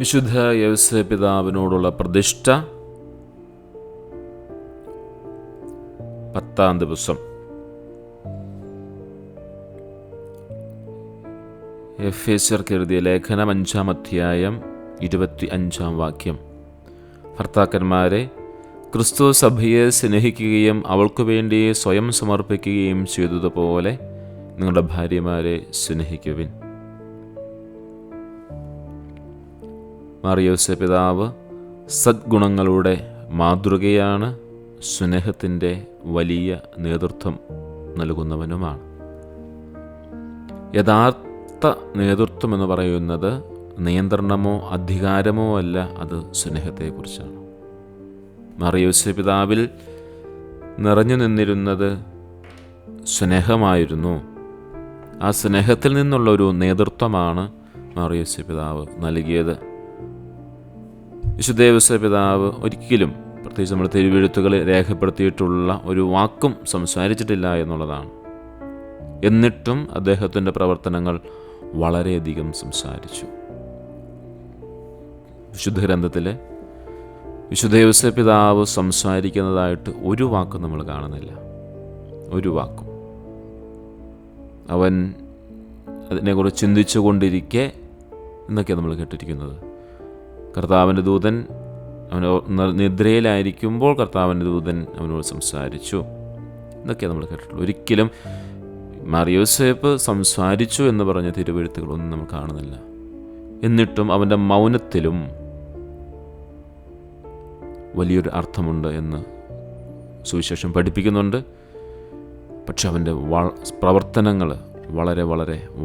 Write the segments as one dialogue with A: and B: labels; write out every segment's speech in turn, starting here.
A: വിശുദ്ധ യൗസേ പിതാവിനോടുള്ള പ്രതിഷ്ഠ 10-ാം ദിവസം. എഫേസ്യർക്ക് എഴുതിയ ലേഖനം 5-ാം അധ്യായം 25-ാം വാക്യം. ഭർത്താക്കന്മാരെ, ക്രിസ്തു സഭയെ സ്നേഹിക്കുകയും അവൾക്കു വേണ്ടി സ്വയം സമർപ്പിക്കുകയും ചെയ്തതുപോലെ നിങ്ങളുടെ ഭാര്യമാരെ സ്നേഹിക്കുവിൻ. മാർ യൗസേ പിതാവ് സദ്ഗുണങ്ങളുടെ മാതൃകയാണ്. സ്നേഹത്തിൻ്റെ വലിയ നേതൃത്വം നൽകുന്നവനുമാണ്. യഥാർത്ഥ നേതൃത്വം എന്ന് പറയുന്നത് നിയന്ത്രണമോ അധികാരമോ അല്ല, അത് സ്നേഹത്തെക്കുറിച്ചാണ്. മാർ യൗസേ പിതാവിൽ നിറഞ്ഞു നിന്നിരുന്നത് സ്നേഹമായിരുന്നു. ആ സ്നേഹത്തിൽ നിന്നുള്ളൊരു നേതൃത്വമാണ് മാർ യൗസേ പിതാവ് നൽകിയത്. വിശുദ്ധ യൗസേ പിതാവ് ഒരിക്കലും, പ്രത്യേകിച്ച് നമ്മുടെ തിരുവെഴുത്തുകളിൽ രേഖപ്പെടുത്തിയിട്ടുള്ള ഒരു വാക്കും സംസാരിച്ചിട്ടില്ല എന്നുള്ളതാണ്. എന്നിട്ടും അദ്ദേഹത്തിൻ്റെ പ്രവർത്തനങ്ങൾ വളരെയധികം സംസാരിച്ചു. വിശുദ്ധ ഗ്രന്ഥത്തിൽ വിശുദ്ധ യൗസേ പിതാവ് സംസാരിക്കുന്നതായിട്ട് ഒരു വാക്കും നമ്മൾ കാണുന്നില്ല, ഒരു വാക്കും. അവൻ അതിനെക്കുറിച്ച് ചിന്തിച്ചു കൊണ്ടിരിക്കെ എന്നൊക്കെയാണ് നമ്മൾ കേട്ടിരിക്കുന്നത്. കർത്താവിൻ്റെ ദൂതൻ നിദ്രയിലായിരിക്കുമ്പോൾ കർത്താവിൻ്റെ ദൂതൻ അവനോട് സംസാരിച്ചു എന്നൊക്കെയാണ് നമ്മൾ കേട്ടിട്ടുള്ളൂ. ഒരിക്കലും മാർ യൗസേപ്പ് സംസാരിച്ചു എന്ന് പറഞ്ഞ തിരുവെഴുത്തുകളൊന്നും നമ്മൾ കാണുന്നില്ല. എന്നിട്ടും അവൻ്റെ മൗനത്തിലും വലിയൊരു അർത്ഥമുണ്ട് എന്ന് സുവിശേഷം പഠിപ്പിക്കുന്നുണ്ട്. പക്ഷെ അവൻ്റെ പ്രവർത്തനങ്ങൾ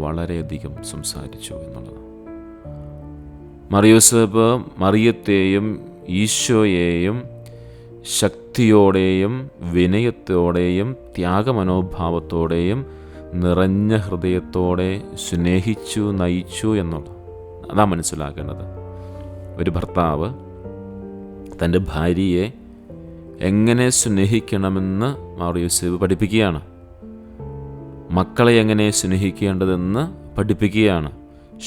A: വളരെയധികം സംസാരിച്ചു എന്നുള്ളതാണ്. മാർ യൗസേപ്പ് മറിയത്തെയും ഈശോയെയും ശക്തിയോടെയും വിനയത്തോടെയും ത്യാഗമനോഭാവത്തോടെയും നിറഞ്ഞ ഹൃദയത്തോടെ സ്നേഹിച്ചു, നയിച്ചു എന്നുള്ളത് അതാ മനസ്സിലാക്കേണ്ടത്. ഒരു ഭർത്താവ് തൻ്റെ ഭാര്യയെ എങ്ങനെ സ്നേഹിക്കണമെന്ന് മാർ യൗസേപ്പ് പഠിപ്പിക്കുകയാണ്. മക്കളെ എങ്ങനെ സ്നേഹിക്കേണ്ടതെന്ന് പഠിപ്പിക്കുകയാണ്.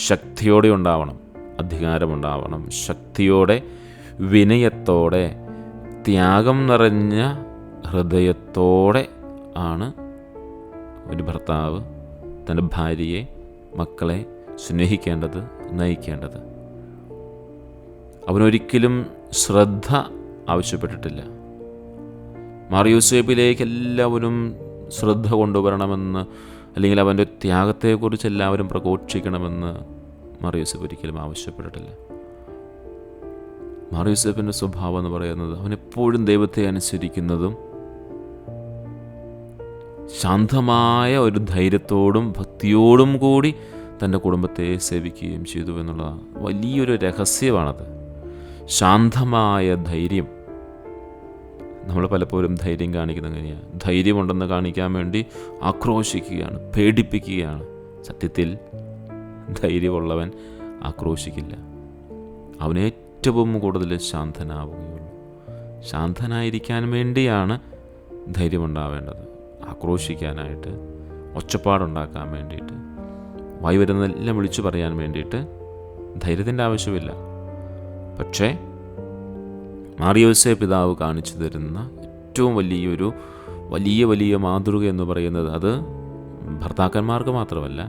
A: ശക്തിയോടെ ഉണ്ടാവണം, അധികാരമുണ്ടാവണം. ശക്തിയോടെ, വിനയത്തോടെ, ത്യാഗം നിറഞ്ഞ ഹൃദയത്തോടെ ആണ് ഒരു ഭർത്താവ് തൻ്റെ ഭാര്യയെ, മക്കളെ സ്നേഹിക്കേണ്ടത്, നയിക്കേണ്ടത്. അവനൊരിക്കലും ശ്രദ്ധ ആവശ്യപ്പെട്ടിട്ടില്ല. മാർ യൗസേപ്പിലേക്ക് എല്ലാവരും ശ്രദ്ധ കൊണ്ടുവരണമെന്ന്, അല്ലെങ്കിൽ അവൻ്റെ ത്യാഗത്തെക്കുറിച്ച് എല്ലാവരും പ്രഘോഷിക്കണമെന്ന് മാർ യൗസേപ്പ് ഒരിക്കലും ആവശ്യപ്പെട്ടിട്ടില്ല. മാർ യൗസേപ്പിൻ്റെ സ്വഭാവം എന്ന് പറയുന്നത് അവനെപ്പോഴും ദൈവത്തെ അനുസരിക്കുന്നതും ശാന്തമായ ഒരു ധൈര്യത്തോടും ഭക്തിയോടും കൂടി തൻ്റെ കുടുംബത്തെ സേവിക്കുകയും ചെയ്തു എന്നുള്ളതാണ്. വലിയൊരു രഹസ്യമാണത്, ശാന്തമായ ധൈര്യം. നമ്മൾ പലപ്പോഴും ധൈര്യം കാണിക്കുന്നത് എങ്ങനെയാണ്? ധൈര്യമുണ്ടെന്ന് കാണിക്കാൻ വേണ്ടി ആക്രോശിക്കുകയാണ്, പേടിപ്പിക്കുകയാണ്. സത്യത്തിൽ ധൈര്യമുള്ളവൻ ആക്രോശിക്കില്ല. അവനേറ്റവും കൂടുതൽ ശാന്തനാവുകയുള്ളൂ. ശാന്തനായിരിക്കാൻ വേണ്ടിയാണ് ധൈര്യമുണ്ടാവേണ്ടത്. ആക്രോശിക്കാനായിട്ട്, ഒച്ചപ്പാടുണ്ടാക്കാൻ വേണ്ടിയിട്ട്, വായി വരുന്നതെല്ലാം വിളിച്ചു പറയാൻ വേണ്ടിയിട്ട് ധൈര്യത്തിൻ്റെ ആവശ്യമില്ല. പക്ഷേ മാർ യൗസേ പിതാവ് കാണിച്ചു തരുന്ന ഏറ്റവും വലിയ മാതൃക എന്ന് പറയുന്നത് അത് ഭർത്താക്കന്മാർക്ക് മാത്രമല്ല,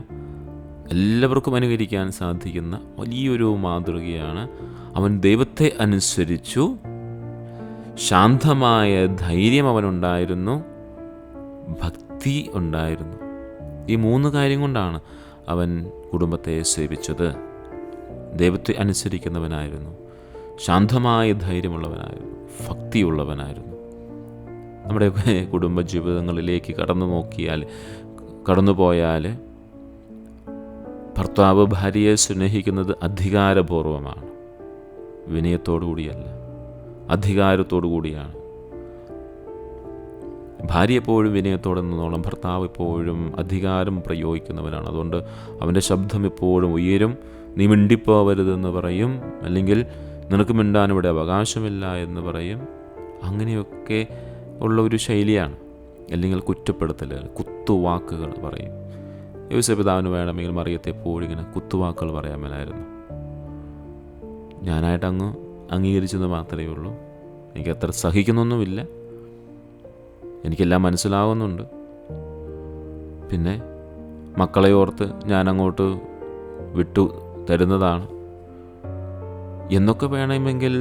A: എല്ലാവർക്കും അനുകരിക്കാൻ സാധിക്കുന്ന വലിയൊരു മാതൃകയാണ്. അവൻ ദൈവത്തെ അനുസരിച്ചു, ശാന്തമായ ധൈര്യം അവനുണ്ടായിരുന്നു, ഭക്തി ഉണ്ടായിരുന്നു. ഈ 3 കാര്യം കൊണ്ടാണ് അവൻ കുടുംബത്തെ സേവിച്ചത്. ദൈവത്തെ അനുസരിക്കുന്നവനായിരുന്നു, ശാന്തമായ ധൈര്യമുള്ളവനായിരുന്നു, ഭക്തിയുള്ളവനായിരുന്നു. നമ്മുടെ കുടുംബജീവിതങ്ങളിലേക്ക് കടന്നുപോയാൽ ഭർത്താവ് ഭാര്യയെ സ്നേഹിക്കുന്നത് അധികാരപൂർവമാണ്, വിനയത്തോടു കൂടിയല്ല, അധികാരത്തോടു കൂടിയാണ്. ഭാര്യ എപ്പോഴും വിനയത്തോടെ നിന്നോളം, ഭർത്താവ് എപ്പോഴും അധികാരം പ്രയോഗിക്കുന്നവനാണ്. അതുകൊണ്ട് അവൻ്റെ ശബ്ദം എപ്പോഴും ഉയരും. നീ മിണ്ടിപ്പോവരുതെന്ന് പറയും, അല്ലെങ്കിൽ നിനക്ക് മിണ്ടാൻ ഇവിടെ അവകാശമില്ല എന്ന് പറയും. അങ്ങനെയൊക്കെ ഉള്ള ഒരു ശൈലിയാണ്. അല്ലെങ്കിൽ കുറ്റപ്പെടുത്തലുകൾ, കുത്തുവാക്കുകൾ പറയും. യൗസേപ്പ് പിതാവിന് വേണമെങ്കിൽ മറിയത്തെ എപ്പോഴും ഇങ്ങനെ കുത്തുവാക്കുകൾ പറയാൻ മേലായിരുന്നു. ഞാനായിട്ട് അങ്ങ് അംഗീകരിച്ചെന്ന് മാത്രമേ ഉള്ളൂ. എനിക്കത്ര സഹിക്കുന്നൊന്നുമില്ല, എനിക്കെല്ലാം മനസ്സിലാവുന്നുണ്ട്. പിന്നെ മക്കളെ ഓർത്ത് ഞാനങ്ങോട്ട് വിട്ടു തരുന്നതാണ് എന്നൊക്കെ വേണമെങ്കിൽ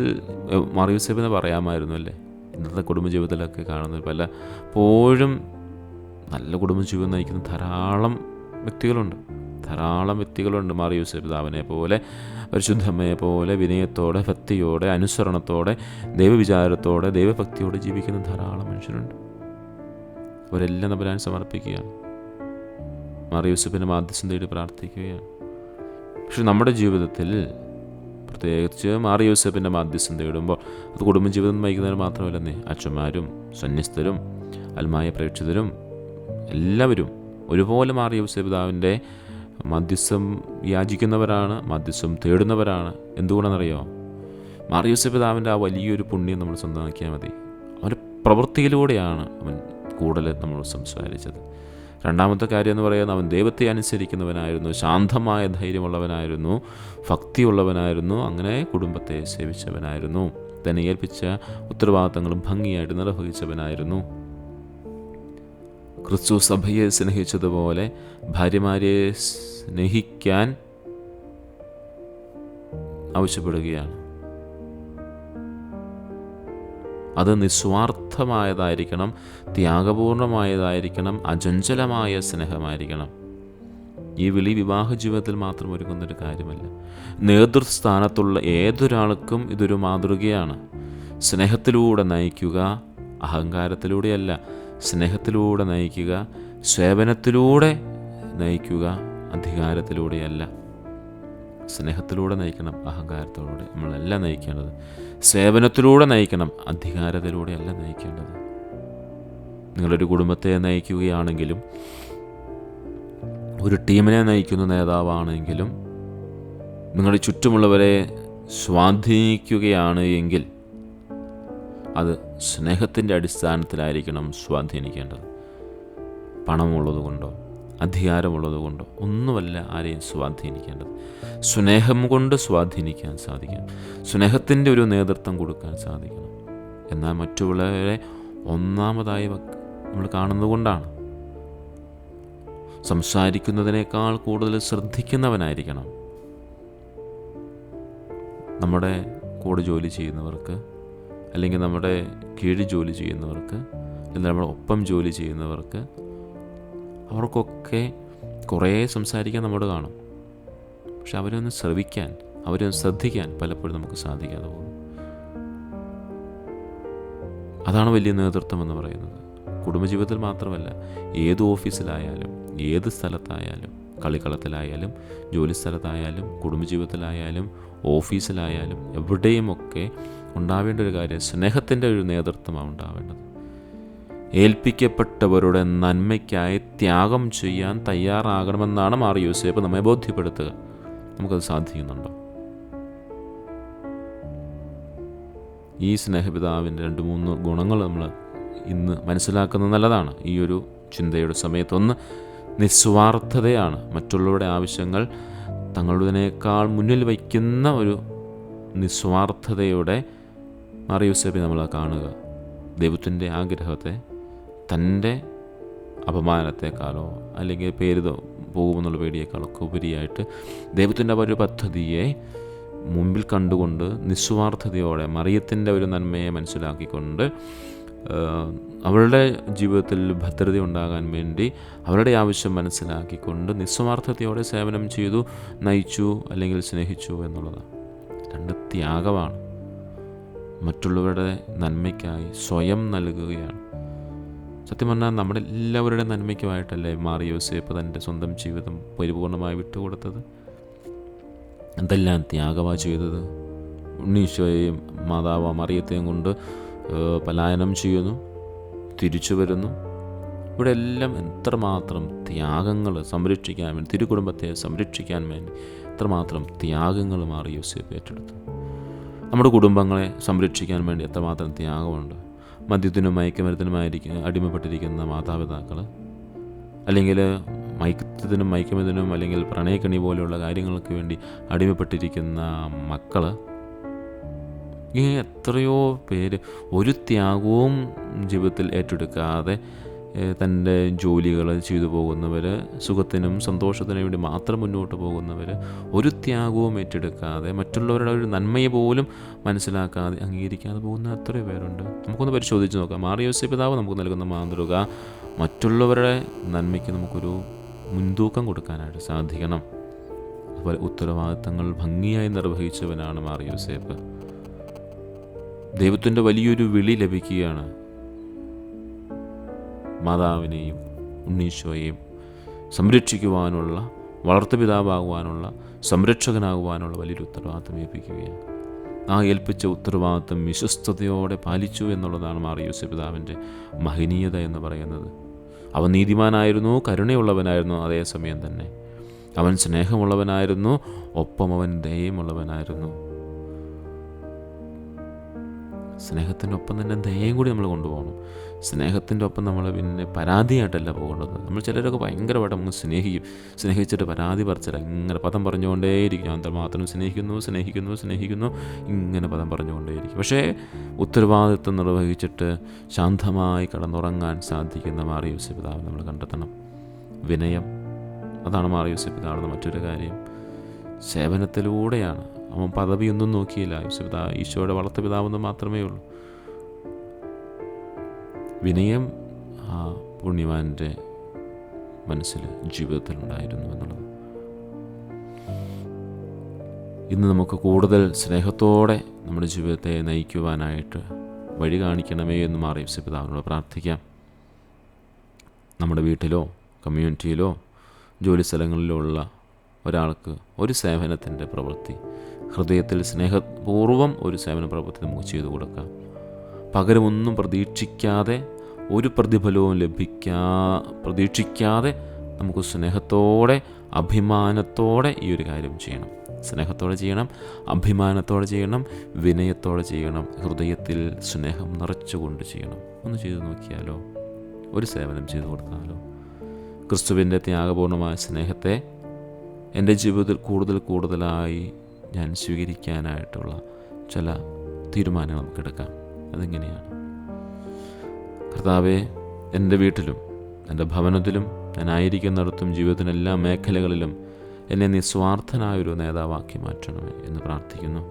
A: മാർ യോസേപ്പിന് പറയാമായിരുന്നു അല്ലേ. ഇന്നത്തെ കുടുംബജീവിതത്തിലൊക്കെ കാണുന്നത് പലപ്പോഴും നല്ല കുടുംബജീവിതം നയിക്കുന്ന ധാരാളം വ്യക്തികളുണ്ട്. മാർ യോസേപ്പ് പിതാവിനെ പോലെ, പരിശുദ്ധമ്മയെ പോലെ വിനയത്തോടെ, ഭക്തിയോടെ, അനുസരണത്തോടെ, ദൈവവിചാരത്തോടെ, ദൈവഭക്തിയോടെ ജീവിക്കുന്ന ധാരാളം മനുഷ്യരുണ്ട്. അവരെല്ലാം തമ്പുരാൻ സമർപ്പിക്കുകയാണ്, മാർ യോസേപ്പിൻ്റെ മാധ്യസ്ഥം തേടി പ്രാർത്ഥിക്കുകയാണ്. പക്ഷെ നമ്മുടെ ജീവിതത്തിൽ പ്രത്യേകിച്ച് മാർ യോസേപ്പിൻ്റെ മാധ്യസ്ഥം തേടുമ്പോൾ അത് കുടുംബജീവിതം നയിക്കുന്നവർ മാത്രമല്ലെന്നേ, അച്ഛന്മാരും സന്യസ്തരും അൽമായ പ്രേക്ഷിതരും എല്ലാവരും ഒരുപോലെ മാർ യോസേപ്പ് പിതാവിൻ്റെ മധ്യസ്ഥം യാചിക്കുന്നവരാണ്, മധ്യസ്ഥം തേടുന്നവരാണ്. എന്തുകൊണ്ടെന്നറിയോ? മാർ യോസേപ്പ് പിതാവിൻ്റെ ആ വലിയൊരു പുണ്യം നമ്മൾ സ്വന്തമാക്കിയാൽ മതി. അവൻ്റെ പ്രവൃത്തിയിലൂടെയാണ് അവൻ കൂടുതൽ നമ്മൾ സംസാരിച്ചത്. രണ്ടാമത്തെ കാര്യം എന്ന് പറയുന്നത്, അവൻ ദൈവത്തെ അനുസരിക്കുന്നവനായിരുന്നു, ശാന്തമായ ധൈര്യമുള്ളവനായിരുന്നു, ഭക്തിയുള്ളവനായിരുന്നു, അങ്ങനെ കുടുംബത്തെ സേവിച്ചവനായിരുന്നു, തന്നെ ഏൽപ്പിച്ച ഉത്തരവാദിത്തങ്ങളും ഭംഗിയായിട്ട് നിർവഹിച്ചവനായിരുന്നു. ക്രിസ്തു സഭയെ സ്നേഹിച്ചതുപോലെ ഭാര്യമാരെ സ്നേഹിക്കാൻ ആവശ്യപ്പെടുകയാണ്. അത് നിസ്വാർത്ഥമായതായിരിക്കണം, ത്യാഗപൂർണമായതായിരിക്കണം, അചഞ്ചലമായ സ്നേഹമായിരിക്കണം. ഈ വിളി വിവാഹ ജീവിതത്തിൽ മാത്രം ഒരുങ്ങുന്നൊരു കാര്യമല്ല. നേതൃസ്ഥാനത്തുള്ള ഏതൊരാൾക്കും ഇതൊരു മാതൃകയാണ്. സ്നേഹത്തിലൂടെ നയിക്കുക, അഹങ്കാരത്തിലൂടെയല്ല. സ്നേഹത്തിലൂടെ നയിക്കുക, സേവനത്തിലൂടെ നയിക്കുക, അധികാരത്തിലൂടെയല്ല. സ്നേഹത്തിലൂടെ നയിക്കണം, അഹങ്കാരത്തിലൂടെ നമ്മളല്ല നയിക്കേണ്ടത്. സേവനത്തിലൂടെ നയിക്കണം, അധികാരത്തിലൂടെയല്ല നയിക്കേണ്ടത്. നിങ്ങളൊരു കുടുംബത്തെ നയിക്കുകയാണെങ്കിലും, ഒരു ടീമിനെ നയിക്കുന്ന നേതാവാണെങ്കിലും, നിങ്ങളുടെ ചുറ്റുമുള്ളവരെ സ്വാധീനിക്കുകയാണ് എങ്കിൽ അത് സ്നേഹത്തിൻ്റെ അടിസ്ഥാനത്തിലായിരിക്കണം സ്വാധീനിക്കേണ്ടത്. പണമുള്ളത് കൊണ്ടോ അധികാരമുള്ളത് കൊണ്ടോ ഒന്നുമല്ല ആരെയും സ്വാധീനിക്കേണ്ടത്. സ്നേഹം കൊണ്ട് സ്വാധീനിക്കാൻ സാധിക്കണം, സ്നേഹത്തിൻ്റെ ഒരു നേതൃത്വം കൊടുക്കാൻ സാധിക്കണം. എന്നാൽ മറ്റുള്ളവരെ ഒന്നാമതായി നമ്മൾ കാണുന്നതുകൊണ്ടാണ്. സംസാരിക്കുന്നതിനേക്കാൾ കൂടുതൽ ശ്രദ്ധിക്കുന്നവനായിരിക്കണം. നമ്മുടെ കൂടെ ജോലി ചെയ്യുന്നവർക്ക്, അല്ലെങ്കിൽ നമ്മുടെ കീഴിൽ ജോലി ചെയ്യുന്നവർക്ക്, അല്ലെങ്കിൽ നമ്മുടെ ഒപ്പം ജോലി ചെയ്യുന്നവർക്ക്, അവർക്കൊക്കെ കുറേ സംസാരിക്കാൻ നമ്മോട് കാണും. പക്ഷെ അവരൊന്ന് ശ്രവിക്കാൻ, അവരൊന്ന് ശ്രദ്ധിക്കാൻ പലപ്പോഴും നമുക്ക് സാധിക്കാതെ പോകും. അതാണ് വലിയ നേതൃത്വം എന്ന് പറയുന്നത്. കുടുംബജീവിതത്തിൽ മാത്രമല്ല, ഏത് ഓഫീസിലായാലും, ഏത് സ്ഥലത്തായാലും, കളിക്കളത്തിലായാലും, ജോലി സ്ഥലത്തായാലും, കുടുംബജീവിതത്തിലായാലും, ഓഫീസിലായാലും, എവിടെയുമൊക്കെ ഉണ്ടാവേണ്ട ഒരു കാര്യം സ്നേഹത്തിൻ്റെ ഒരു നേതൃത്വമാണ് ഉണ്ടാവേണ്ടത്. ഏൽപ്പിക്കപ്പെട്ടവരുടെ നന്മയ്ക്കായി ത്യാഗം ചെയ്യാൻ തയ്യാറാകണമെന്നാണ് മാർ യോസേപ്പ് നമ്മെ ബോധ്യപ്പെടുത്തുക. നമുക്കത് സാധിക്കുന്നുണ്ടോ? ഈ സ്നേഹപിതാവിൻ്റെ 2-3 ഗുണങ്ങൾ നമ്മൾ ഇന്ന് മനസ്സിലാക്കുന്നത് നല്ലതാണ്. ഈ ഒരു ചിന്തയുടെ സമയത്തൊന്ന് നിസ്വാർത്ഥതയാണ്. മറ്റുള്ളവരുടെ ആവശ്യങ്ങൾ തങ്ങളുടേതിനേക്കാൾ മുന്നിൽ വയ്ക്കുന്ന ഒരു നിസ്വാർത്ഥതയോടെ മാർ യോസേപ്പിനെ നമ്മൾ കാണുക. ദൈവത്തിൻ്റെ ആഗ്രഹത്തെ തൻ്റെ അപമാനത്തെക്കാളോ അല്ലെങ്കിൽ പേര് പോകുമെന്നുള്ള പേടിയേക്കാളൊക്കെ ഉപരിയായിട്ട് ദൈവത്തിൻ്റെ ഒരു പദ്ധതിയെ മുമ്പിൽ കണ്ടുകൊണ്ട് നിസ്വാർത്ഥതയോടെ മറിയത്തിൻ്റെ ഒരു നന്മയെ മനസ്സിലാക്കിക്കൊണ്ട് അവളുടെ ജീവിതത്തിൽ ഭദ്രത ഉണ്ടാകാൻ വേണ്ടി അവരുടെ ആവശ്യം മനസ്സിലാക്കിക്കൊണ്ട് നിസ്വാർത്ഥതയോടെ സേവനം ചെയ്തു, നയിച്ചു, അല്ലെങ്കിൽ സ്നേഹിച്ചു എന്നുള്ളതാണ്. 2 ത്യാഗമാണ്. മറ്റുള്ളവരുടെ നന്മയ്ക്കായി സ്വയം നൽകുകയാണ്. സത്യം പറഞ്ഞാൽ നമ്മുടെ എല്ലാവരുടെ നന്മയ്ക്കുമായിട്ടല്ലേ മാർ യോസേപ്പ് തൻ്റെ സ്വന്തം ജീവിതം പരിപൂർണമായി വിട്ടുകൊടുത്തത്. എന്തെല്ലാം ത്യാഗമാണ് ചെയ്തത്. ഉണ്ണീശോയെയും മാതാവ് മറിയത്തെയും കൊണ്ട് പലായനം ചെയ്യുന്നു, തിരിച്ചു വരുന്നു. ഇവിടെ എല്ലാം എത്രമാത്രം ത്യാഗങ്ങൾ സംരക്ഷിക്കാൻ വേണ്ടി, തിരുകുടുംബത്തെ സംരക്ഷിക്കാൻ വേണ്ടി എത്രമാത്രം ത്യാഗങ്ങൾ മാർ യോസേപ്പ് ഏറ്റെടുത്തു. നമ്മുടെ കുടുംബങ്ങളെ സംരക്ഷിക്കാൻ വേണ്ടി എത്രമാത്രം ത്യാഗമുണ്ട്. മദ്യത്തിനും മയക്കുമരുന്നിനുമായിരിക്കും അടിമപ്പെട്ടിരിക്കുന്ന മാതാപിതാക്കൾ, അല്ലെങ്കിൽ മയക്കുമരുന്നിനും അല്ലെങ്കിൽ പ്രണയക്കണി പോലെയുള്ള കാര്യങ്ങൾക്ക് വേണ്ടി അടിമപ്പെട്ടിരിക്കുന്ന മക്കൾ, ഇങ്ങനെ എത്രയോ പേര് ഒരു ത്യാഗവും ജീവിതത്തിൽ ഏറ്റെടുക്കാതെ തൻ്റെ ജോലികൾ ചെയ്തു പോകുന്നവർ, സുഖത്തിനും സന്തോഷത്തിനും വേണ്ടി മാത്രം മുന്നോട്ട് പോകുന്നവർ, ഒരു ത്യാഗവും ഏറ്റെടുക്കാതെ മറ്റുള്ളവരുടെ ഒരു നന്മയെ പോലും മനസ്സിലാക്കാതെ അംഗീകരിക്കാതെ പോകുന്ന എത്രയോ പേരുണ്ട്. നമുക്കൊന്ന് പരിശോധിച്ച് നോക്കാം. മാറിയോസേപ്പ് പിതാവ് നമുക്ക് നൽകുന്ന മാതൃക മറ്റുള്ളവരുടെ നന്മയ്ക്ക് നമുക്കൊരു മുൻതൂക്കം കൊടുക്കാനായിട്ട് സാധിക്കണം. അതുപോലെ ഉത്തരവാദിത്തങ്ങൾ ഭംഗിയായി നിർവഹിച്ചവനാണ് മാറിയോസേപ്പ്. ദൈവത്തിൻ്റെ വലിയൊരു വിളി ലഭിക്കുകയാണ്. മാതാവിനെയും ഉണ്ണീശോയെയും സംരക്ഷിക്കുവാനുള്ള, വളർത്തുപിതാവാകുവാനുള്ള, സംരക്ഷകനാകുവാനുള്ള വലിയൊരു ഉത്തരവാദിത്തം ഏൽപ്പിക്കുകയാണ്. ആ ഏൽപ്പിച്ച ഉത്തരവാദിത്തം വിശ്വസ്തയോടെ പാലിച്ചു എന്നുള്ളതാണ് മാറിയോസേപ്പ് പിതാവിൻ്റെ മഹനീയത എന്ന് പറയുന്നത്. അവൻ നീതിമാനായിരുന്നു, കരുണയുള്ളവനായിരുന്നു, അതേസമയം തന്നെ അവൻ സ്നേഹമുള്ളവനായിരുന്നു, ഒപ്പം അവൻ ദയയുമുള്ളവനായിരുന്നു. സ്നേഹത്തിൻ്റെ ഒപ്പം തന്നെ ദയയും കൂടി നമ്മൾ കൊണ്ടുപോകണം. സ്നേഹത്തിൻ്റെ ഒപ്പം നമ്മൾ പിന്നെ പരാതിയായിട്ടല്ല പോകേണ്ടത്. നമ്മൾ ചിലരൊക്കെ ഭയങ്കരമായിട്ട് നമുക്ക് സ്നേഹിച്ചിട്ട് പരാതി പറിച്ചില്ല, ഇങ്ങനെ പദം പറഞ്ഞുകൊണ്ടേയിരിക്കും. ഞാൻ മാത്രം സ്നേഹിക്കുന്നു ഇങ്ങനെ പദം പറഞ്ഞുകൊണ്ടേയിരിക്കും. പക്ഷേ ഉത്തരവാദിത്വം നിർവഹിച്ചിട്ട് ശാന്തമായി കടന്നുറങ്ങാൻ സാധിക്കുന്ന മാറിയോസേപ്പ് പിതാവ് നമ്മൾ കണ്ടെത്തണം. വിനയം, അതാണ് മാറിയോസേപ്പ് പിതാവിൻ്റെ മറ്റൊരു കാര്യം. സേവനത്തിലൂടെയാണ്. അവൻ പദവിയൊന്നും നോക്കിയില്ല. ഈശോയുടെ വളർത്തു പിതാവെന്ന് മാത്രമേ ഉള്ളൂ. വിനയം ആ പുണ്യവാൻ്റെ മനസ്സിൽ, ജീവിതത്തിലുണ്ടായിരുന്നു എന്നുള്ളത്. ഇന്ന് നമുക്ക് കൂടുതൽ സ്നേഹത്തോടെ നമ്മുടെ ജീവിതത്തെ നയിക്കുവാനായിട്ട് വഴി കാണിക്കണമേ എന്ന് മാറിയോസേപ്പ് പിതാവിനോട് പ്രാർത്ഥിക്കാം. നമ്മുടെ വീട്ടിലോ കമ്മ്യൂണിറ്റിയിലോ ജോലി സ്ഥലങ്ങളിലോ ഉള്ള ഒരാൾക്ക് ഒരു സേവനത്തിൻ്റെ പ്രവൃത്തി, ഹൃദയത്തിൽ സ്നേഹപൂർവ്വം ഒരു സേവന പ്രവൃത്തി നമുക്ക് ചെയ്തു കൊടുക്കാം. പകരമൊന്നും പ്രതീക്ഷിക്കാതെ, ഒരു പ്രതിഫലവും പ്രതീക്ഷിക്കാതെ നമുക്ക് സ്നേഹത്തോടെ, അഭിമാനത്തോടെ ഈ ഒരു കാര്യം ചെയ്യണം. സ്നേഹത്തോടെ ചെയ്യണം, അഭിമാനത്തോടെ ചെയ്യണം, വിനയത്തോടെ ചെയ്യണം, ഹൃദയത്തിൽ സ്നേഹം നിറച്ചുകൊണ്ട് ചെയ്യണം. ഒന്ന് ചെയ്തു നോക്കിയാലോ? ഒരു സേവനം ചെയ്തു കൊടുത്താലോ? ക്രിസ്തുവിൻ്റെ ത്യാഗപൂർണമായ സ്നേഹത്തെ എൻ്റെ ജീവിതത്തിൽ കൂടുതലായി ഞാൻ സ്വീകരിക്കാനായിട്ടുള്ള ചില തീരുമാനങ്ങൾ നമുക്കെടുക്കാം. അതെങ്ങനെയാണ്? കർത്താവേ, എൻ്റെ വീട്ടിലും എൻ്റെ ഭവനത്തിലും ഞാനായിരിക്കുന്നിടത്തും ജീവിതത്തിൻ്റെ എല്ലാ മേഖലകളിലും എന്നെ നിസ്വാർത്ഥനായൊരു നേതാവാക്കി മാറ്റണമേ എന്ന് പ്രാർത്ഥിക്കുന്നു.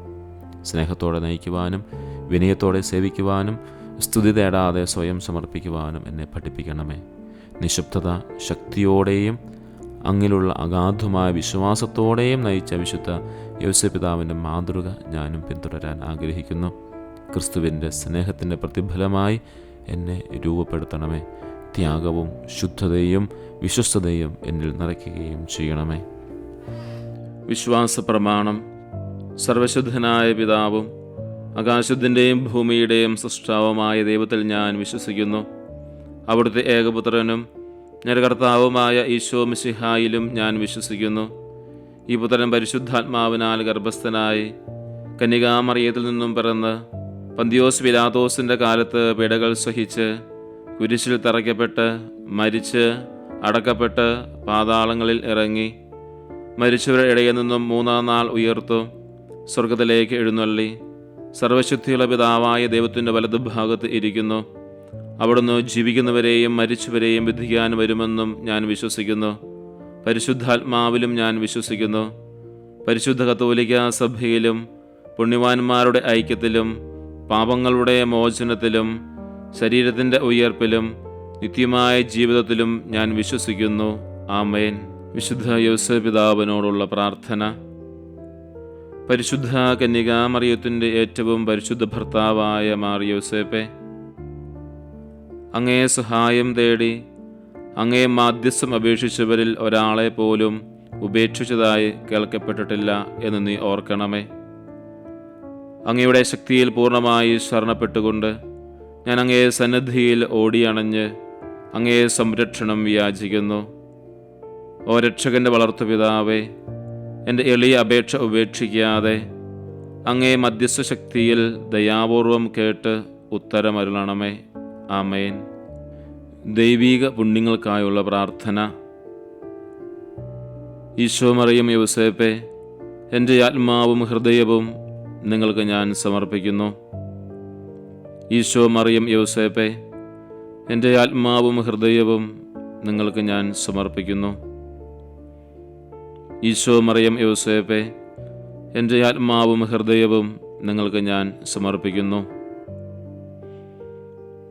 A: സ്നേഹത്തോടെ നയിക്കുവാനും, വിനയത്തോടെ സേവിക്കുവാനും, സ്തുതി തേടാതെ സ്വയം സമർപ്പിക്കുവാനും എന്നെ പഠിപ്പിക്കണമേ. നിശബ്ദത ശക്തിയോടെയും അങ്ങിലുള്ള അഗാധമായ വിശ്വാസത്തോടെയും നയിച്ച വിശുദ്ധ യോസേപ്പ് പിതാവിൻ്റെ മാതൃക ഞാനും പിന്തുടരാൻ ആഗ്രഹിക്കുന്നു. ക്രിസ്തുവിൻ്റെ സ്നേഹത്തിൻ്റെ പ്രതിഫലമായി എന്നെ രൂപപ്പെടുത്തണമേ. ത്യാഗവും ശുദ്ധതയും വിശ്വസ്തതയും എന്നിൽ നിറയ്ക്കുകയും ചെയ്യണമേ. വിശ്വാസ പ്രമാണം. സർവശുദ്ധനായ പിതാവും ആകാശത്തിൻ്റെയും ഭൂമിയുടെയും സൃഷ്ടാവുമായ ദൈവത്തിൽ ഞാൻ വിശ്വസിക്കുന്നു. അവിടുത്തെ ഏകപുത്രനും ഞങ്ങളുടെ കർത്താവുമായ ഈശോ മിശിഹായിലും ഞാൻ വിശ്വസിക്കുന്നു. ഈ പുത്രൻ പരിശുദ്ധാത്മാവിനാൽ ഗർഭസ്ഥനായി കന്യകാമറിയത്തിൽ നിന്നും പിറന്ന് പന്തിയോസ് പിലാത്തോസിൻ്റെ കാലത്ത് പിടകൾ സഹിച്ച് കുരിശിൽ തറയ്ക്കപ്പെട്ട് മരിച്ച് അടക്കപ്പെട്ട് പാതാളങ്ങളിൽ ഇറങ്ങി മരിച്ചവരുടെ ഇടയിൽ നിന്നും മൂന്നാം നാൾ ഉയർത്തു സ്വർഗത്തിലേക്ക് എഴുന്നള്ളി സർവശക്തിയുള്ള പിതാവായ ദൈവത്തിൻ്റെ വലതുഭാഗത്ത് ഇരിക്കുന്നു. അവിടുന്ന് ജീവിക്കുന്നവരെയും മരിച്ചവരെയും വിധിക്കാൻ വരുമെന്നും ഞാൻ വിശ്വസിക്കുന്നു. പരിശുദ്ധാത്മാവിലും ഞാൻ വിശ്വസിക്കുന്നു. പരിശുദ്ധ കത്തോലിക്ക സഭയിലും പുണ്യവാന്മാരുടെ ഐക്യത്തിലും പാപങ്ങളുടെ മോചനത്തിലും ശരീരത്തിൻ്റെ ഉയർപ്പിലും നിത്യമായ ജീവിതത്തിലും ഞാൻ വിശ്വസിക്കുന്നു. ആമേൻ. വിശുദ്ധ യോസേപ്പ് പിതാവിനോടുള്ള പ്രാർത്ഥന. പരിശുദ്ധ കന്യകാമറിയത്തിൻ്റെ ഏറ്റവും പരിശുദ്ധ ഭർത്താവായ മാർ യോസേപ്പെ, അങ്ങേ സഹായം തേടി അങ്ങേ മാധ്യസ്ഥം അപേക്ഷിച്ചവരിൽ ഒരാളെ പോലും ഉപേക്ഷിച്ചതായി കേൾക്കപ്പെട്ടിട്ടില്ല എന്ന് നീ ഓർക്കണമേ. അങ്ങയുടെ ശക്തിയിൽ പൂർണ്ണമായി ശരണപ്പെട്ടുകൊണ്ട് ഞാൻ അങ്ങേ സന്നിധിയിൽ ഓടിയണഞ്ഞ് അങ്ങേ സംരക്ഷണം യാചിക്കുന്നു. ഓ രക്ഷകൻ്റെ വളർത്തുപിതാവേ, എൻ്റെ എളിയ അപേക്ഷ ഉപേക്ഷിക്കാതെ അങ്ങേ മധ്യസ്ഥ ശക്തിയിൽ ദയാപൂർവം കേട്ട് ഉത്തരമരുളണമേ. ആമേൻ. ദൈവീക പുണ്യങ്ങൾക്കായുള്ള പ്രാർത്ഥന. ഈശോ മറിയം യോസേപ്പെ, എൻ്റെ ആത്മാവും ഹൃദയവും നിങ്ങൾക്ക് ഞാൻ സമർപ്പിക്കുന്നു. ഈശോ, മറിയം, യോസേപ്പേ, എൻ്റെ ആത്മാവും ഹൃദയവും നിങ്ങൾക്ക് ഞാൻ സമർപ്പിക്കുന്നു. ഈശോ, മറിയം, യോസേപ്പേ, എൻ്റെ ആത്മാവും ഹൃദയവും നിങ്ങൾക്ക് ഞാൻ സമർപ്പിക്കുന്നു.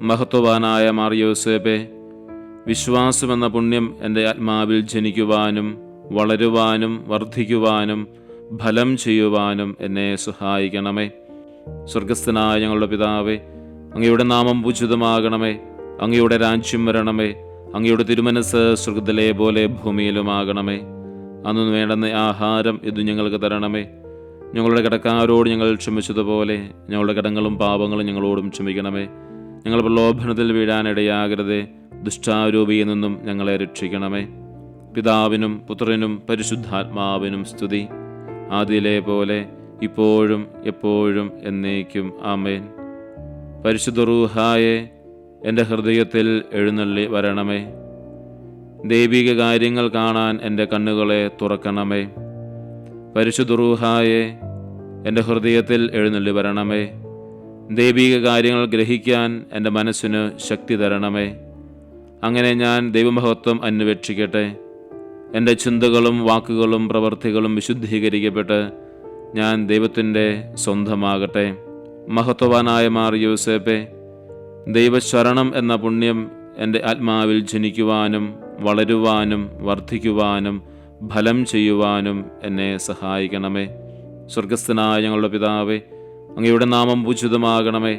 A: മഹത്വവാനായ മാർ യോസേപ്പേ, വിശ്വാസമെന്ന പുണ്യം എൻ്റെ ആത്മാവിൽ ജനിക്കുവാനും വളരുവാനും വർദ്ധിക്കുവാനും ഫലം ചെയ്യുവാനും എന്നെ സഹായിക്കണമേ. സ്വർഗസ്ഥനായ ഞങ്ങളുടെ പിതാവേ, അങ്ങയുടെ നാമം പൂജിതമാകണമേ. അങ്ങയുടെ രാജ്യം വരണമേ. അങ്ങയുടെ തിരുമനസ് സ്വർഗ്ഗത്തിലെ പോലെ ഭൂമിയിലുമാകണമേ. അന്നു വേണ്ടുന്ന ആഹാരം ഇത് ഞങ്ങൾക്ക് തരണമേ. ഞങ്ങളുടെ കടക്കാരോട് ഞങ്ങൾ ക്ഷമിച്ചതുപോലെ ഞങ്ങളുടെ കടങ്ങളും പാപങ്ങളും ഞങ്ങളോടും ക്ഷമിക്കണമേ. ഞങ്ങൾ പ്രലോഭനത്തിൽ വീഴാനിടയാകരുതേ. ദുഷ്ടാരൂപിയിൽ നിന്നും ഞങ്ങളെ രക്ഷിക്കണമേ. പിതാവിനും പുത്രനും പരിശുദ്ധാത്മാവിനും സ്തുതി, ആദിയിലെ പോലെ ഇപ്പോഴും എപ്പോഴും എന്നേക്കും. ആമേൻ. പരിശുദ്ധ റൂഹായെ, എൻ്റെ ഹൃദയത്തിൽ എഴുന്നള്ളി വരണമേ. ദൈവിക കാര്യങ്ങൾ കാണാൻ എൻ്റെ കണ്ണുകളെ തുറക്കണമേ. പരിശുദ്ധ റൂഹായെ, എൻ്റെ ഹൃദയത്തിൽ എഴുന്നള്ളി വരണമേ. ദൈവിക കാര്യങ്ങൾ ഗ്രഹിക്കാൻ എൻ്റെ മനസ്സിന് ശക്തി തരണമേ. അങ്ങനെ ഞാൻ ദൈവമഹത്വം അന്വേഷിക്കട്ടെ. എൻ്റെ ചിന്തകളും വാക്കുകളും പ്രവർത്തികളും വിശുദ്ധീകരിക്കപ്പെട്ട് ഞാൻ ദൈവത്തിൻ്റെ സ്വന്തമാകട്ടെ. മഹത്വവാനായ മാർ യോസേപ്പേ, ദൈവശരണം എന്ന പുണ്യം എൻ്റെ ആത്മാവിൽ ജനിക്കുവാനും വളരുവാനും വർദ്ധിക്കുവാനും ഫലം ചെയ്യുവാനും എന്നെ സഹായിക്കണമേ. സ്വർഗസ്ഥനായ ഞങ്ങളുടെ പിതാവേ, അങ്ങയുടെ നാമം പൂജിതമാകണമേ.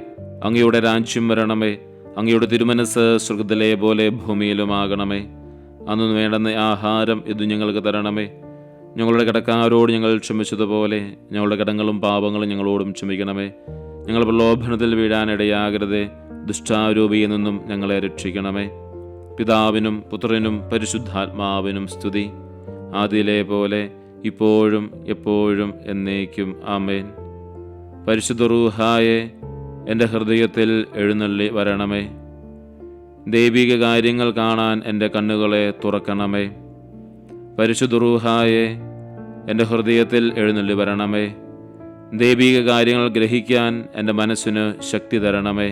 A: അങ്ങയുടെ രാജ്യം വരണമേ. അങ്ങയുടെ തിരുമനസ് സ്വർഗ്ഗത്തിലെ പോലെ ഭൂമിയിലുമാകണമേ. അന്നു വേണ്ടുന്ന ആഹാരം ഇത് ഞങ്ങൾക്ക് തരണമേ. ഞങ്ങളുടെ കടക്കാരോട് ഞങ്ങൾ ക്ഷമിച്ചതുപോലെ ഞങ്ങളുടെ കടങ്ങളും പാപങ്ങളും ഞങ്ങളോടും ക്ഷമിക്കണമേ. ഞങ്ങൾ പ്രലോഭനത്തിൽ വീഴാനിടയാകരുതേ. ദുഷ്ടാരൂപിയിൽ നിന്നും ഞങ്ങളെ രക്ഷിക്കണമേ. പിതാവിനും പുത്രനും പരിശുദ്ധാത്മാവിനും സ്തുതി, ആദിയിലെ പോലെ ഇപ്പോഴും എപ്പോഴും എന്നേക്കും. ആമേൻ. പരിശുദ്ധ റൂഹായെ, എൻ്റെ ഹൃദയത്തിൽ എഴുന്നള്ളി വരണമേ. ദൈവിക കാര്യങ്ങൾ കാണാൻ എൻ്റെ കണ്ണുകളെ തുറക്കണമേ. പരിശുദ്ധ റൂഹായെ, എൻ്റെ ഹൃദയത്തിൽ എഴുന്നള്ളി വരണമേ. ദൈവിക കാര്യങ്ങൾ ഗ്രഹിക്കാൻ എൻ്റെ മനസ്സിന് ശക്തി തരണമേ.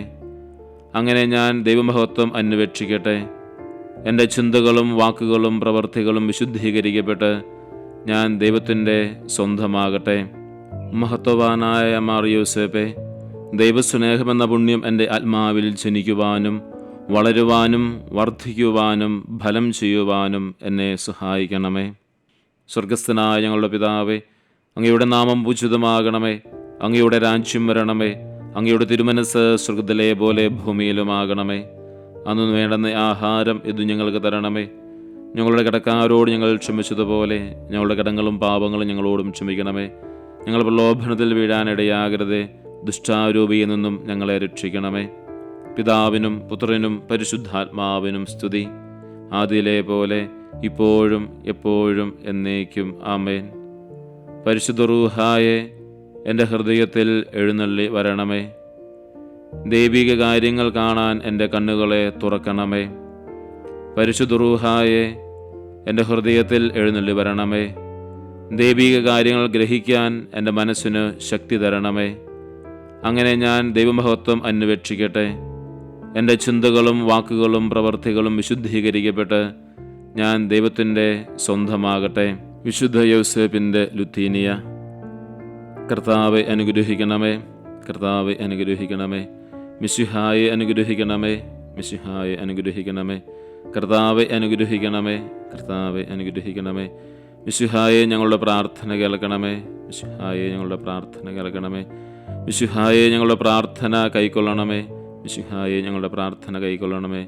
A: അങ്ങനെ ഞാൻ ദൈവമഹത്വം അന്വേഷിക്കട്ടെ. എൻ്റെ ചിന്തകളും വാക്കുകളും പ്രവർത്തികളും വിശുദ്ധീകരിക്കപ്പെട്ട് ഞാൻ ദൈവത്തിൻ്റെ സ്വന്തമാകട്ടെ. മഹത്വവാനായ മാർ യോസേപ്പേ, ദൈവസ്നേഹമെന്ന പുണ്യം എൻ്റെ ആത്മാവിൽ ജനിക്കുവാനും വളരുവാനും വർദ്ധിക്കുവാനും ഫലം ചെയ്യുവാനും എന്നെ സഹായിക്കണമേ. സ്വർഗസ്ഥനായ ഞങ്ങളുടെ പിതാവേ, അങ്ങയുടെ നാമം പൂജിതമാകണമേ. അങ്ങയുടെ രാജ്യം വരണമേ. അങ്ങയുടെ തിരുമനസ് സ്വർഗ്ഗത്തിലെ പോലെ ഭൂമിയിലുമാകണമേ. അന്നു വേണ്ടുന്ന ആഹാരം ഇത് ഞങ്ങൾക്ക് തരണമേ. ഞങ്ങളുടെ കടക്കാരോട് ഞങ്ങൾ ക്ഷമിച്ചതുപോലെ ഞങ്ങളുടെ കടങ്ങളും പാപങ്ങളും ഞങ്ങളോടും ക്ഷമിക്കണമേ. ഞങ്ങൾ പ്രലോഭനത്തിൽ വീഴാനിടയാകരുതേ. ദുഷ്ടാരൂപിയിൽ നിന്നും ഞങ്ങളെ രക്ഷിക്കണമേ. പിതാവിനും പുത്രനും പരിശുദ്ധാത്മാവിനും സ്തുതി, ആദിയിലെ പോലെ ഇപ്പോഴും എപ്പോഴും എന്നേക്കും. ആമേൻ. പരിശുദ്ധ റൂഹായെ, എൻ്റെ ഹൃദയത്തിൽ എഴുന്നള്ളി വരണമേ. ദൈവിക കാര്യങ്ങൾ കാണാൻ എൻ്റെ കണ്ണുകളെ തുറക്കണമേ. പരിശുദ്ധ റൂഹായെ, എൻ്റെ ഹൃദയത്തിൽ എഴുന്നള്ളി വരണമേ. ദൈവിക കാര്യങ്ങൾ ഗ്രഹിക്കാൻ എൻ്റെ മനസ്സിന് ശക്തി തരണമേ. അങ്ങനെ ഞാൻ ദൈവമഹത്വം അന്വേഷിക്കട്ടെ. എൻ്റെ ചിന്തകളും വാക്കുകളും പ്രവർത്തികളും വിശുദ്ധീകരിക്കപ്പെട്ട് ഞാൻ ദൈവത്തിൻ്റെ സ്വന്തമാകട്ടെ. വിശുദ്ധ യോസേപ്പിൻ്റെ ലുത്തീനിയ. കർത്താവെ അനുഗ്രഹിക്കണമേ. കർത്താവെ അനുഗ്രഹിക്കണമേ. മിശിഹായെ അനുഗ്രഹിക്കണമേ. മിശിഹായെ അനുഗ്രഹിക്കണമേ. കർത്താവെ അനുഗ്രഹിക്കണമേ. കർത്താവെ അനുഗ്രഹിക്കണമേ. മിശിഹായെ ഞങ്ങളുടെ പ്രാർത്ഥന കേൾക്കണമേ. മിശിഹായെ ഞങ്ങളുടെ പ്രാർത്ഥന കേൾക്കണമേ. മിശിഹായെ ഞങ്ങളുടെ പ്രാർത്ഥന കൈക്കൊള്ളണമേ. മിശിഹായെ ഞങ്ങളുടെ പ്രാർത്ഥന കൈക്കൊള്ളണമേ.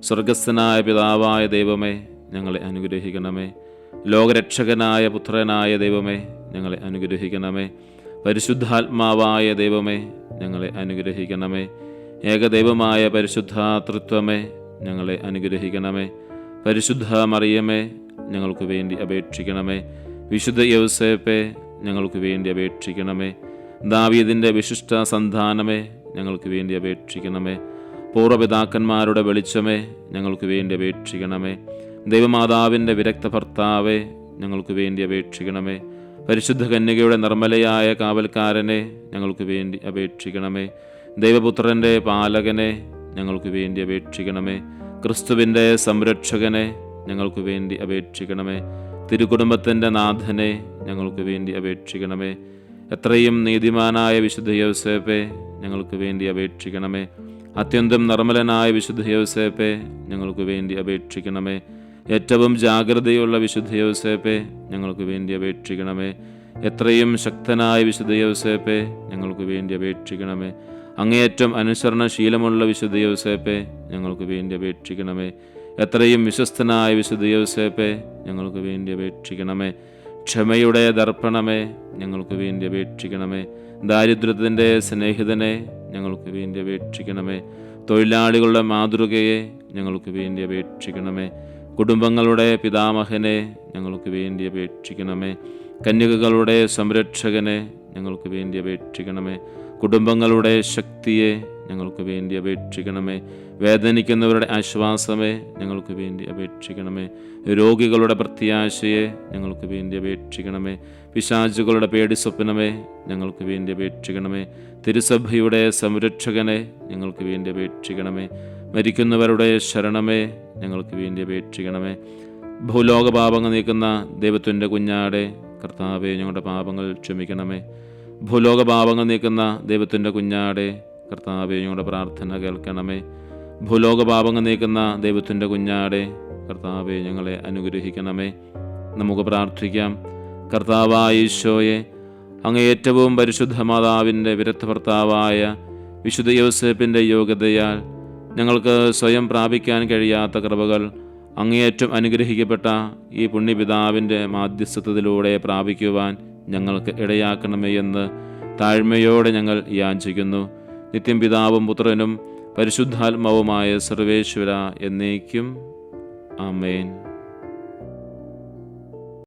A: സ്വർഗസ്ഥനായ പിതാവായ ദൈവമേ, ഞങ്ങളെ അനുഗ്രഹിക്കണമേ. ലോകരക്ഷകനായ പുത്രനായ ദൈവമേ, ഞങ്ങളെ അനുഗ്രഹിക്കണമേ. പരിശുദ്ധാത്മാവായ ദൈവമേ, ഞങ്ങളെ അനുഗ്രഹിക്കണമേ. ഏകദൈവമായ പരിശുദ്ധാതൃത്വമേ, ഞങ്ങളെ അനുഗ്രഹിക്കണമേ. പരിശുദ്ധ മറിയമേ, ഞങ്ങൾക്ക് വേണ്ടി അപേക്ഷിക്കണമേ. വിശുദ്ധ യൗസേപ്പേ, ഞങ്ങൾക്ക് വേണ്ടി അപേക്ഷിക്കണമേ. ദാവീദിൻ്റെ വിശിഷ്ട സന്താനമേ, ഞങ്ങൾക്ക് വേണ്ടി അപേക്ഷിക്കണമേ. പൂർവ്വപിതാക്കന്മാരുടെ വെളിച്ചമേ, ഞങ്ങൾക്ക് വേണ്ടി അപേക്ഷിക്കണമേ. ദൈവമാതാവിൻ്റെ വിരക്ത ഭർത്താവേ, ഞങ്ങൾക്ക് വേണ്ടി അപേക്ഷിക്കണമേ. പരിശുദ്ധ കന്യകയുടെ നിർമ്മലയായ കാവൽക്കാരനെ ഞങ്ങൾക്ക് വേണ്ടി അപേക്ഷിക്കണമേ. ദൈവപുത്രൻ്റെ പാലകനെ ഞങ്ങൾക്ക് വേണ്ടി അപേക്ഷിക്കണമേ. ക്രിസ്തുവിൻ്റെ സംരക്ഷകനെ ഞങ്ങൾക്ക് വേണ്ടി അപേക്ഷിക്കണമേ. തിരുക്കുടുംബത്തിൻ്റെ നാഥനെ ഞങ്ങൾക്ക് വേണ്ടി അപേക്ഷിക്കണമേ. എത്രയും നീതിമാനായ വിശുദ്ധ യൗസേപ്പെ ഞങ്ങൾക്ക് വേണ്ടി അപേക്ഷിക്കണമേ. അത്യന്തം നിർമ്മലനായ വിശുദ്ധ യൗസേപ്പെ ഞങ്ങൾക്ക് വേണ്ടി അപേക്ഷിക്കണമേ. ഏറ്റവും ജാഗ്രതയുള്ള വിശുദ്ധ യൗസേപ്പെ ഞങ്ങൾക്ക് വേണ്ടി അപേക്ഷിക്കണമേ. എത്രയും ശക്തനായ വിശുദ്ധ യൗസേപ്പെ ഞങ്ങൾക്ക് വേണ്ടി അപേക്ഷിക്കണമേ. അങ്ങേയറ്റം അനുസരണശീലമുള്ള വിശുദ്ധ യൗസേപ്പെ ഞങ്ങൾക്ക് വേണ്ടി അപേക്ഷിക്കണമേ. എത്രയും വിശ്വസ്തനായ വിശുദ്ധ യൗസേപ്പെ ഞങ്ങൾക്ക് വേണ്ടി അപേക്ഷിക്കണമേ. ക്ഷമയുടെ ദർപ്പണമേ ഞങ്ങൾക്ക് വേണ്ടി അപേക്ഷിക്കണമേ. ദാരിദ്ര്യത്തിൻ്റെ സ്നേഹിതനെ ഞങ്ങൾക്ക് വേണ്ടി അപേക്ഷിക്കണമേ. തൊഴിലാളികളുടെ മാതൃകയെ ഞങ്ങൾക്ക് വേണ്ടി അപേക്ഷിക്കണമേ. കുടുംബങ്ങളുടെ പിതാമഹനെ ഞങ്ങൾക്ക് വേണ്ടി അപേക്ഷിക്കണമേ. കന്യകകളുടെ സംരക്ഷകനെ ഞങ്ങൾക്ക് വേണ്ടി അപേക്ഷിക്കണമേ. കുടുംബങ്ങളുടെ ശക്തിയെ ഞങ്ങൾക്ക് വേണ്ടി അപേക്ഷിക്കണമേ. വേദനിക്കുന്നവരുടെ ആശ്വാസമേ ഞങ്ങൾക്ക് വേണ്ടി അപേക്ഷിക്കണമേ. രോഗികളുടെ പ്രത്യാശയെ ഞങ്ങൾക്ക് വേണ്ടി അപേക്ഷിക്കണമേ. പിശാചുകളുടെ പേടി സ്വപ്നമേ ഞങ്ങൾക്ക് വേണ്ടി അപേക്ഷിക്കണമേ. തിരുസഭയുടെ സംരക്ഷകനെ ഞങ്ങൾക്ക് വേണ്ടി അപേക്ഷിക്കണമേ. മരിക്കുന്നവരുടെ ശരണമേ ഞങ്ങൾക്ക് വേണ്ടി അപേക്ഷിക്കണമേ. ഭൂലോക പാപങ്ങൾ നീക്കുന്ന ദൈവത്തിൻ്റെ കുഞ്ഞാടെ കർത്താവെ ഞങ്ങളുടെ പാപങ്ങൾ ക്ഷമിക്കണമേ. ഭൂലോക പാപങ്ങൾ നീക്കുന്ന ദൈവത്തിൻ്റെ കുഞ്ഞാടെ കർത്താവെ ഞങ്ങളുടെ പ്രാർത്ഥന കേൾക്കണമേ. ഭൂലോക പാപങ്ങൾ നീക്കുന്ന ദൈവത്തിൻ്റെ കുഞ്ഞാടെ കർത്താവെ ഞങ്ങളെ അനുഗ്രഹിക്കണമേ. നമുക്ക് പ്രാർത്ഥിക്കാം. കർത്താവായ ഈശോയെ, അങ്ങ് ഏറ്റവും പരിശുദ്ധ മാതാവിൻ്റെ വിരക്ത ഭർത്താവായ വിശുദ്ധ യൗസേപ്പിൻ്റെ യോഗ്യതയാൽ ഞങ്ങൾക്ക് സ്വയം പ്രാപിക്കാൻ കഴിയാത്ത കൃപകൾ അങ്ങേയറ്റം അനുഗ്രഹിക്കപ്പെട്ട ഈ പുണ്യപിതാവിൻ്റെ മാധ്യസ്ഥത്തിലൂടെ പ്രാപിക്കുവാൻ ഞങ്ങൾക്ക് ഇടയാക്കണമേ എന്ന് താഴ്മയോടെ ഞങ്ങൾ യാചിക്കുന്നു. നിത്യം പിതാവും പുത്രനും പരിശുദ്ധാത്മാവുമായ സർവേശ്വര എന്നേക്കും. ആമേൻ.